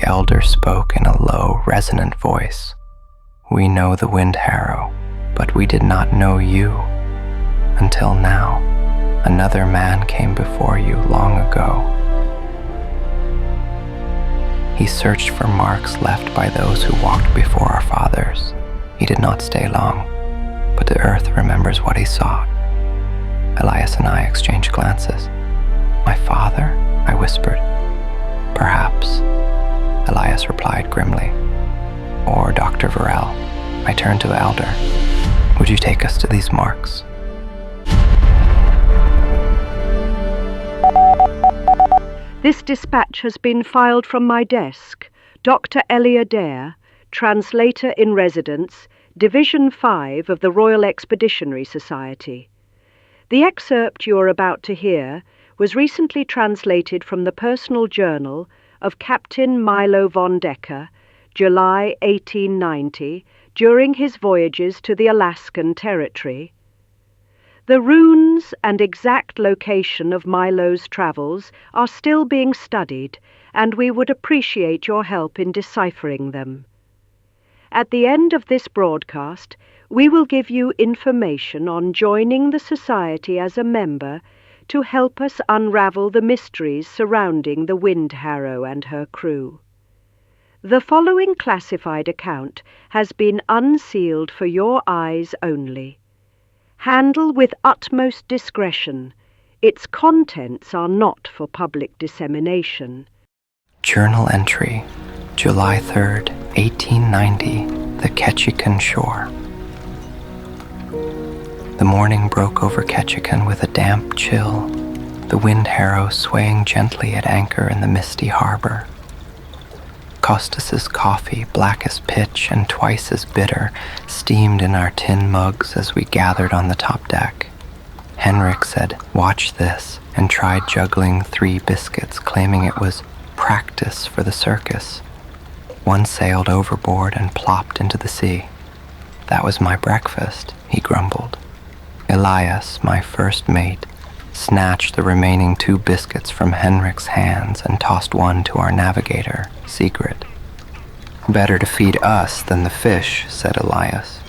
elder spoke in a low, resonant voice. "We know the wind harrow, but we did not know you. Until now, another man came before you long ago. He searched for marks left by those who walked before our fathers. He did not stay long, but the earth remembers what he saw." Elias and I exchanged glances. "My father?" I whispered. "Perhaps," Elias replied grimly. "Or Dr. Varel." I turned to the elder. "Would you take us to these marks?" This dispatch has been filed from my desk. Dr. Elia Dare, Translator in Residence, Division 5 of the Royal Expeditionary Society. The excerpt you are about to hear was recently translated from the personal journal of Captain Milo VonDæker, July 1890, during his voyages to the Alaskan Territory. The runes and exact location of Milo's travels are still being studied, and we would appreciate your help in deciphering them. At the end of this broadcast, we will give you information on joining the Society as a member to help us unravel the mysteries surrounding the Wind Harrow and her crew. The following classified account has been unsealed for your eyes only. Handle with utmost discretion. Its contents are not for public dissemination. Journal entry, July 3rd, 1890, the Ketchikan shore. The morning broke over Ketchikan with a damp chill, the wind harrow swaying gently at anchor in the misty harbor. Costas's coffee, black as pitch and twice as bitter, steamed in our tin mugs as we gathered on the top deck. Henrik said, "Watch this," and tried juggling 3 biscuits, claiming it was practice for the circus. One sailed overboard and plopped into the sea. "That was my breakfast," he grumbled. Elias, my first mate, snatched the remaining 2 biscuits from Henrik's hands and tossed one to our navigator, Sigrid. "Better to feed us than the fish," said Elias.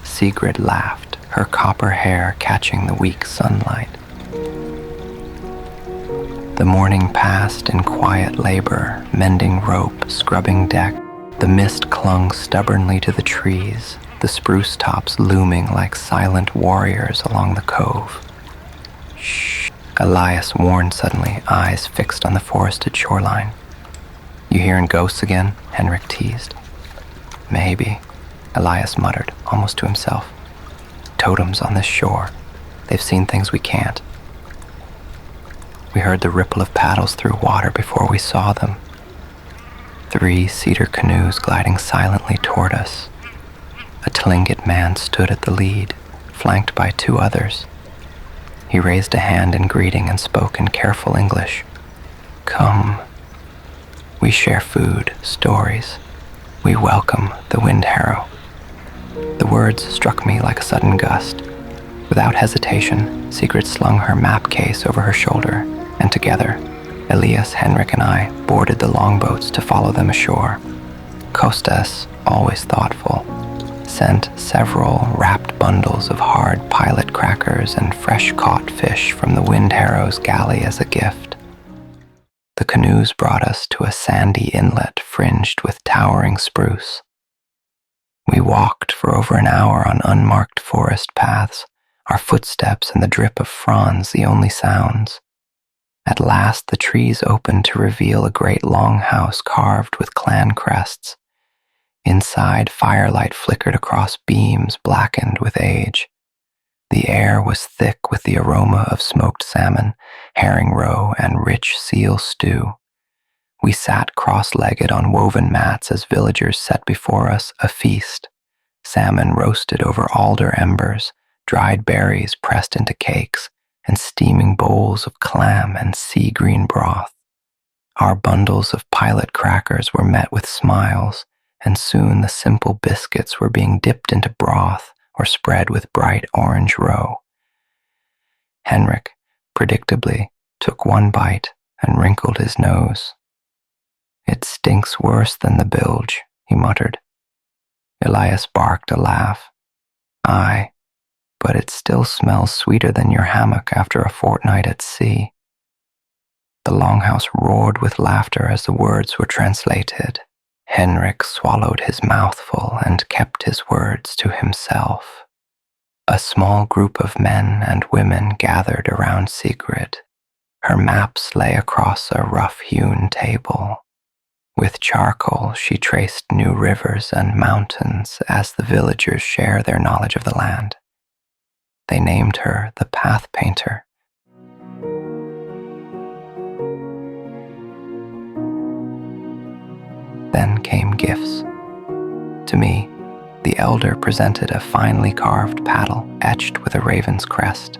Sigrid laughed, her copper hair catching the weak sunlight. The morning passed in quiet labor, mending rope, scrubbing deck. The mist clung stubbornly to the trees, the spruce tops looming like silent warriors along the cove. "Shh," Elias warned suddenly, eyes fixed on the forested shoreline. "You hearing ghosts again?" Henrik teased. "Maybe," Elias muttered, almost to himself. "Totems on this shore. They've seen things we can't." We heard the ripple of paddles through water before we saw them. 3 cedar canoes gliding silently toward us. A Tlingit man stood at the lead, flanked by 2 others. He raised a hand in greeting and spoke in careful English. "Come. We share food, stories. We welcome the wind harrow." The words struck me like a sudden gust. Without hesitation, Sigrid slung her map case over her shoulder, and together, Elias, Henrik, and I boarded the longboats to follow them ashore. Kostas, always thoughtful, sent several wrapped bundles of hard pilot crackers and fresh-caught fish from the Wind Harrow's galley as a gift. The canoes brought us to a sandy inlet fringed with towering spruce. We walked for over an hour on unmarked forest paths, our footsteps and the drip of fronds the only sounds. At last the trees opened to reveal a great longhouse carved with clan crests. Inside, firelight flickered across beams blackened with age. The air was thick with the aroma of smoked salmon, herring roe, and rich seal stew. We sat cross-legged on woven mats as villagers set before us a feast. Salmon roasted over alder embers, dried berries pressed into cakes, and steaming bowls of clam and sea-green broth. Our bundles of pilot crackers were met with smiles, and soon the simple biscuits were being dipped into broth or spread with bright orange roe. Henrik, predictably, took one bite and wrinkled his nose. "It stinks worse than the bilge," he muttered. Elias barked a laugh. "Aye, but it still smells sweeter than your hammock after a fortnight at sea." The longhouse roared with laughter as the words were translated. Henrik swallowed his mouthful and kept his words to himself. A small group of men and women gathered around Sigrid. Her maps lay across a rough-hewn table. With charcoal, she traced new rivers and mountains as the villagers share their knowledge of the land. They named her the Path Painter. Then came gifts. To me, the elder presented a finely carved paddle etched with a raven's crest.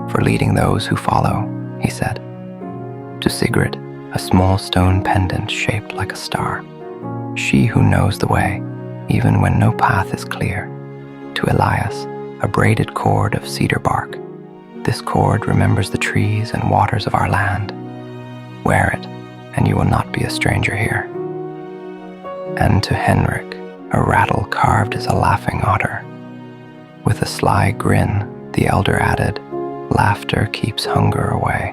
"For leading those who follow," he said. To Sigrid, a small stone pendant shaped like a star. She who knows the way, even when no path is clear. To Elias, a braided cord of cedar bark. "This cord remembers the trees and waters of our land. Wear it, and you will not be a stranger here." And to Henrik, a rattle carved as a laughing otter. With a sly grin, the elder added, "Laughter keeps hunger away."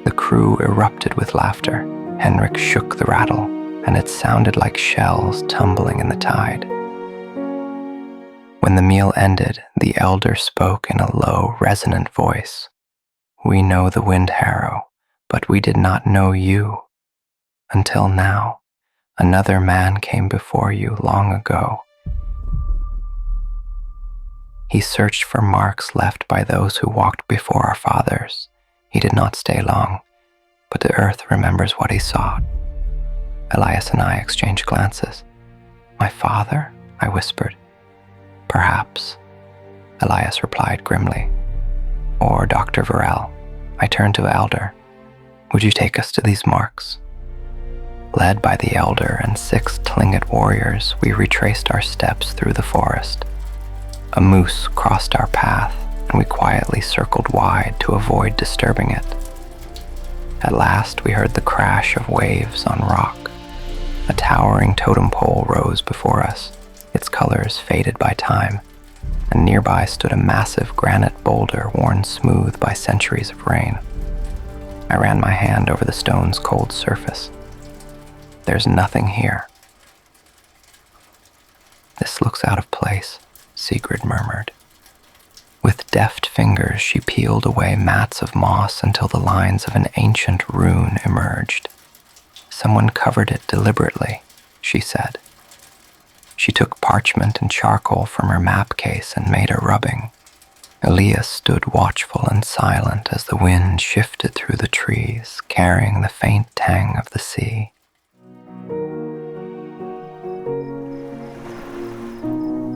The crew erupted with laughter. Henrik shook the rattle, and it sounded like shells tumbling in the tide. When the meal ended, the elder spoke in a low, resonant voice. "We know the wind harrow, but we did not know you. Until now, another man came before you long ago. He searched for marks left by those who walked before our fathers. He did not stay long, but the earth remembers what he saw." Elias and I exchanged glances. "My father?" I whispered. "Perhaps," Elias replied grimly. "Or Dr. Varel." I turned to the elder. "Would you take us to these marks?" Led by the elder and 6 Tlingit warriors, we retraced our steps through the forest. A moose crossed our path, and we quietly circled wide to avoid disturbing it. At last, we heard the crash of waves on rock. A towering totem pole rose before us, its colors faded by time, and nearby stood a massive granite boulder worn smooth by centuries of rain. I ran my hand over the stone's cold surface. "There's nothing here." "This looks out of place," Sigrid murmured. With deft fingers, she peeled away mats of moss until the lines of an ancient rune emerged. "Someone covered it deliberately," she said. She took parchment and charcoal from her map case and made a rubbing. Elias stood watchful and silent as the wind shifted through the trees, carrying the faint tang of the sea.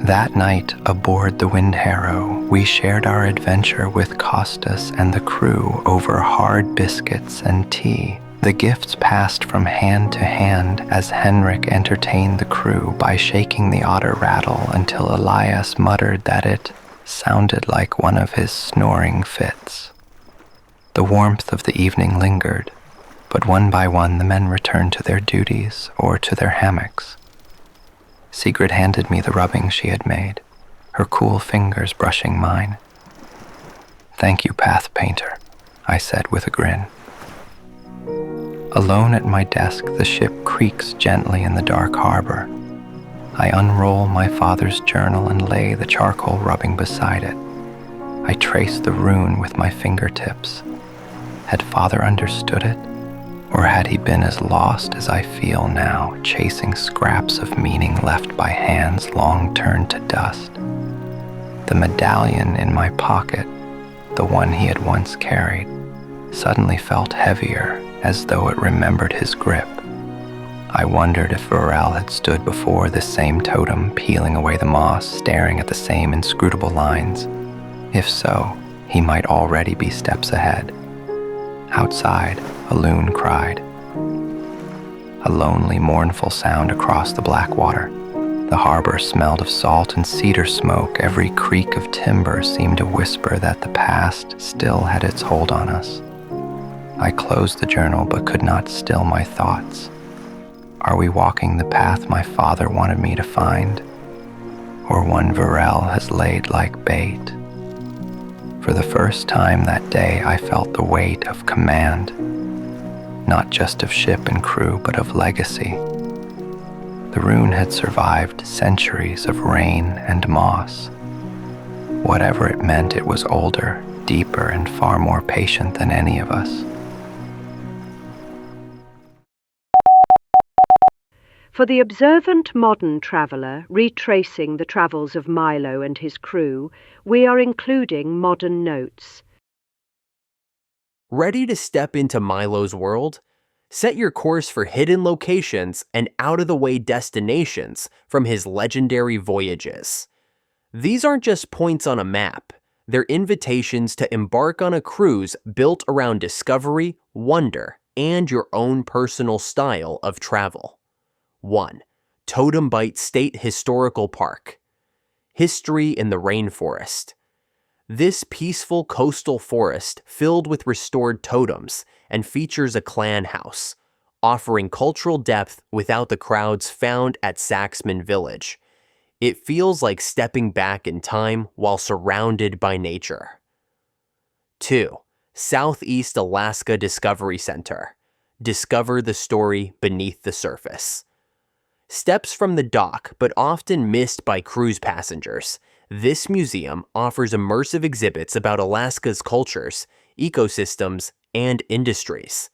That night, aboard the Wind Harrow, we shared our adventure with Costas and the crew over hard biscuits and tea. The gifts passed from hand to hand as Henrik entertained the crew by shaking the otter rattle until Elias muttered that it sounded like one of his snoring fits. The warmth of the evening lingered, but one by one the men returned to their duties or to their hammocks. Sigrid handed me the rubbing she had made, her cool fingers brushing mine. "Thank you, Path Painter," I said with a grin. Alone at my desk, the ship creaks gently in the dark harbor. I unroll my father's journal and lay the charcoal rubbing beside it. I trace the rune with my fingertips. Had father understood it? Or had he been as lost as I feel now, chasing scraps of meaning left by hands long turned to dust? The medallion in my pocket, the one he had once carried, suddenly felt heavier, as though it remembered his grip. I wondered if Varel had stood before this same totem, peeling away the moss, staring at the same inscrutable lines. If so, he might already be steps ahead. Outside, a loon cried. A lonely, mournful sound across the black water. The harbor smelled of salt and cedar smoke. Every creak of timber seemed to whisper that the past still had its hold on us. I closed the journal but could not still my thoughts. Are we walking the path my father wanted me to find? Or one Varel has laid like bait? For the first time that day I felt the weight of command, not just of ship and crew, but of legacy. The rune had survived centuries of rain and moss. Whatever it meant, it was older, deeper, and far more patient than any of us. For the observant modern traveller retracing the travels of Milo and his crew, we are including modern notes. Ready to step into Milo's world? Set your course for hidden locations and out-of-the-way destinations from his legendary voyages. These aren't just points on a map. They're invitations to embark on a cruise built around discovery, wonder, and your own personal style of travel. 1. Totem Bight State Historical Park. History in the rainforest. This peaceful coastal forest filled with restored totems and features a clan house, offering cultural depth without the crowds found at Saxman Village. It feels like stepping back in time while surrounded by nature. 2. Southeast Alaska Discovery Center. Discover the story beneath the surface. Steps from the dock, but often missed by cruise passengers, this museum offers immersive exhibits about Alaska's cultures, ecosystems, and industries.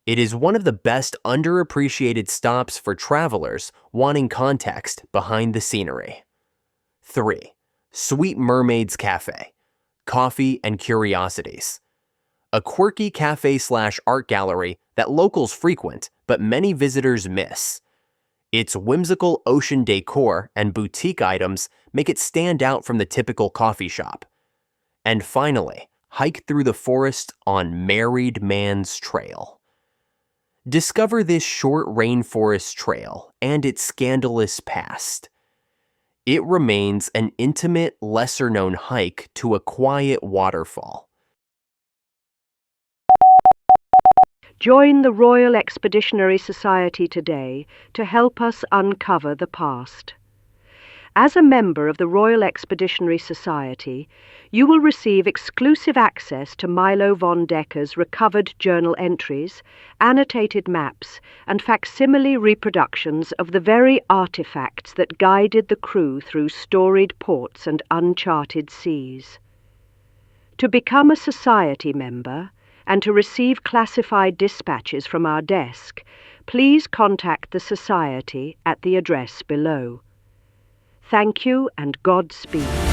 It is one of the best underappreciated stops for travelers wanting context behind the scenery. 3. Sweet Mermaid's Cafe. Coffee and Curiosities. A quirky cafe/art gallery that locals frequent, but many visitors miss. Its whimsical ocean decor and boutique items make it stand out from the typical coffee shop. And finally, hike through the forest on Married Man's Trail. Discover this short rainforest trail and its scandalous past. It remains an intimate, lesser-known hike to a quiet waterfall. Join the Royal Expeditionary Society today to help us uncover the past. As a member of the Royal Expeditionary Society, you will receive exclusive access to Milo VonDæker's recovered journal entries, annotated maps, and facsimile reproductions of the very artifacts that guided the crew through storied ports and uncharted seas. To become a society member, and to receive classified dispatches from our desk, please contact the Society at the address below. Thank you and Godspeed.